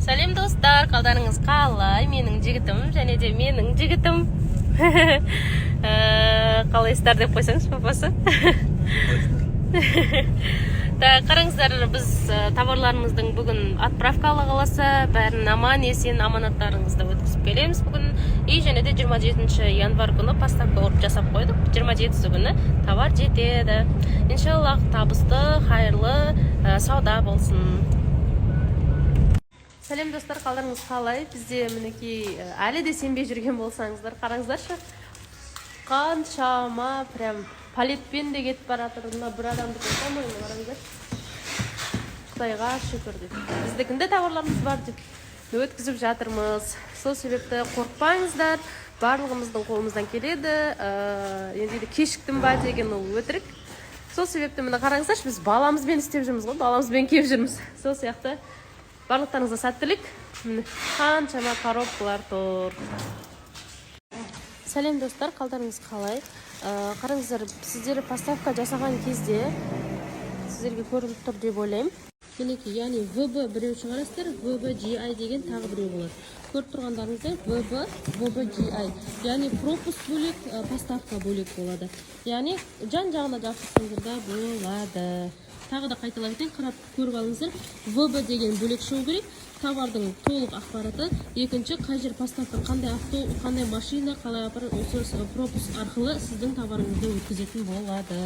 Сәлем достар, қалдарыңыз қалай? Менің жігітім және де менің жігітім. Қалайсыздар деп қойсаңыз, папасы. Қараңыздар, біз товарларымыздың бүгін отправкалы қаласа, бәрін аман есен аманаттарыңызды өткізіп келеміз бүгін. И және де 27 январ күні поставка орып жасап қойдық. 27 күні товар жетеді. Иншаллах, табысты, хайырлы сауда болсын. Сәлем достар, қалдарыңыз қалай? Бізде мінекей әлі де сенбей жүрген болсаңыздар, қараңыздаршы. Қаншама прям палетпен де кетіп баратыр. Мына бір адамды қоймаймын, қараңыздар. Құдайға шүкір деп. Біздікінде товарларымыз бар деп өткізіп жатырмыз. Сол себепті қорықпаңыздар. Барлығымыздың қолымыздан келеді. Енді кешіктім ба деген ол өтірік. Сол себепті міне қараңыздаршы, біз баламызбен істеп жүрміз ғой, баламызбен келіп жүрміз. Сол сияқты барлықтарыңызға сәттілік. Қаншама коробкалар тұр. Сәлем достар, қалдарыңыз қалай? Қараңыздар, сіздер поставка жасаған кезде сіздерге көрініп тұр деп ойлаймын. Мінекей, яғни VB біреу шығарасыздар, VB GI деген тағы біреу болады. Көріп тұрғандарыңыздар VB, VB GI. Яғни пропуск бөлек, поставка бөлек болады. Яғни жан-жағына жапсырсаңыздар болады. Тағы да қайталап айтайын, қарап көріп алыңыздар. VB деген бөлек шығу керек. Товардың толық ақпараты. Екінші, қай жер поставка, қандай авто, қандай машина, қалай осы пропуск арқылы сіздің товарыңызды өткізетін болады.